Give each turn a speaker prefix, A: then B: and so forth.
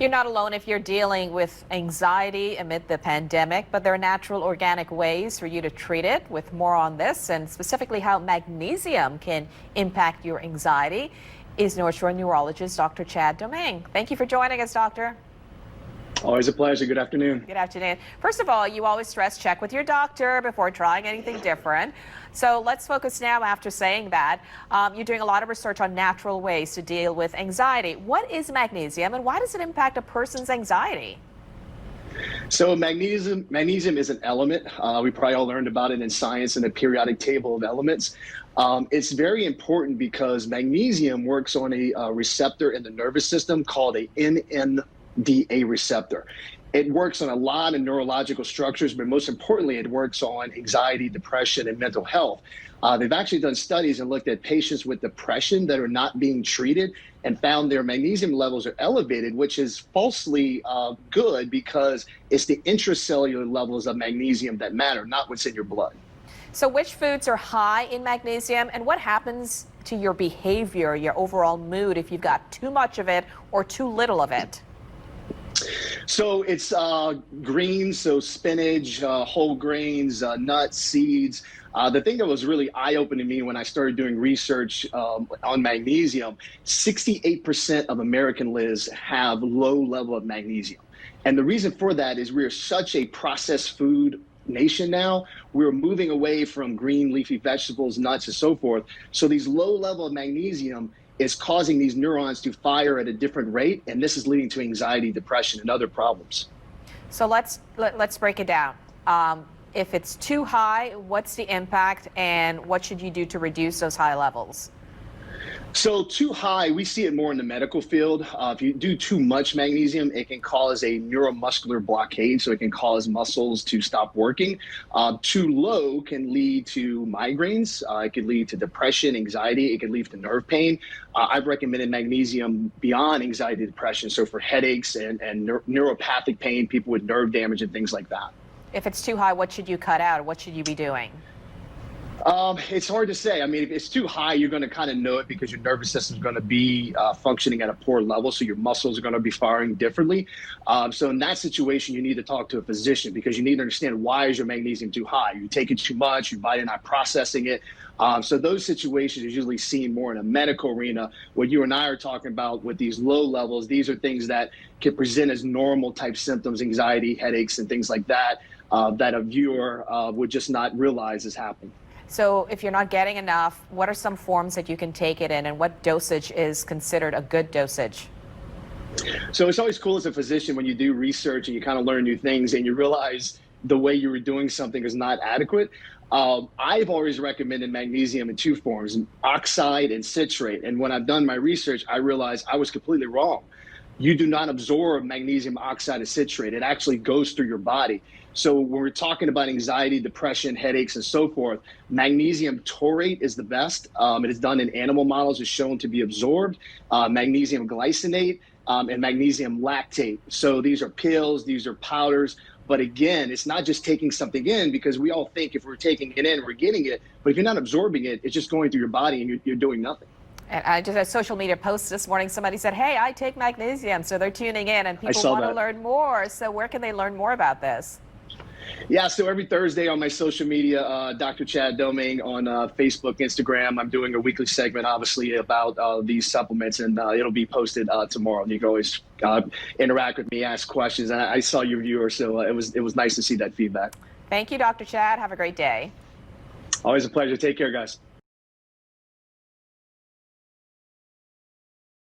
A: You're not alone if you're dealing with anxiety amid the pandemic, but there are natural organic ways for you to treat it. With more on this and specifically how magnesium can impact your anxiety is North Shore neurologist Dr. Chad Domingue. Thank you for joining us, doctor.
B: Always a pleasure. Good afternoon.
A: Good afternoon. First of all, you always stress check with your doctor before trying anything different. So let's focus now after saying that. You're doing a lot of research on natural ways to deal with anxiety. What is magnesium and why does it impact a person's anxiety?
B: So magnesium is an element. We probably all learned about it in science in the periodic table of elements. It's very important because magnesium works on a receptor in the nervous system called a NMDA receptor. It works on a lot of neurological structures, but most importantly, it works on anxiety, depression, and mental health. They've actually done studies and looked at patients with depression that are not being treated and found their magnesium levels are elevated, which is falsely good because it's the intracellular levels of magnesium that matter, not what's in your blood.
A: So which foods are high in magnesium and what happens to your behavior, your overall mood, if you've got too much of it or too little of it?
B: So it's greens, so spinach, whole grains, nuts, seeds. The thing that was really eye-opening to me when I started doing research on magnesium, 68% of American lives have low level of magnesium. And the reason for that is we're such a processed food nation now. We're moving away from green leafy vegetables, nuts, and so forth. So these low level of magnesium is causing these neurons to fire at a different rate, and this is leading to anxiety, depression, and other problems.
A: So let's break it down. If it's too high, what's the impact, and what should you do to reduce those high levels?
B: So too high, we see it more in the medical field. If you do too much magnesium, it can cause a neuromuscular blockade, so it can cause muscles to stop working. Too low can lead to migraines. It could lead to depression, anxiety. It could lead to nerve pain. I've recommended magnesium beyond anxiety, depression, so for headaches and neuropathic pain, people with nerve damage and things like that.
A: If it's too high, what should you cut out? What should you be doing?
B: It's hard to say. I mean, if it's too high, you're going to kind of know it because your nervous system is going to be functioning at a poor level. So your muscles are going to be firing differently. So in that situation, you need to talk to a physician because you need to understand why is your magnesium too high? You take it too much, your body not processing it. So those situations are usually seen more in a medical arena. What you and I are talking about with these low levels, these are things that can present as normal type symptoms, anxiety, headaches, and things like that, that a viewer would just not realize is happening.
A: So if you're not getting enough, what are some forms that you can take it in and what dosage is considered a good dosage?
B: So it's always cool as a physician when you do research and you kind of learn new things and you realize the way you were doing something is not adequate. I've always recommended magnesium in two forms, oxide and citrate. And when I've done my research, I realized I was completely wrong. You do not absorb magnesium oxide and citrate. It actually goes through your body. So when we're talking about anxiety, depression, headaches, and so forth, magnesium taurate is the best. It is done in animal models, is shown to be absorbed. Magnesium glycinate and magnesium lactate. So these are pills, these are powders. But again, it's not just taking something in because we all think if we're taking it in, we're getting it. But if you're not absorbing it, it's just going through your body and you're doing nothing.
A: And I just had a social media post this morning. Somebody said, hey, I take magnesium. So they're tuning in and people want to learn more. So where can they learn more about this?
B: Yeah, so every Thursday on my social media, Dr. Chad Domingue on Facebook, Instagram, I'm doing a weekly segment, obviously, about these supplements, and it'll be posted tomorrow. You can always interact with me, ask questions. And I saw your viewer, so it was nice to see that feedback.
A: Thank you, Dr. Chad. Have a great day.
B: Always a pleasure. Take care, guys.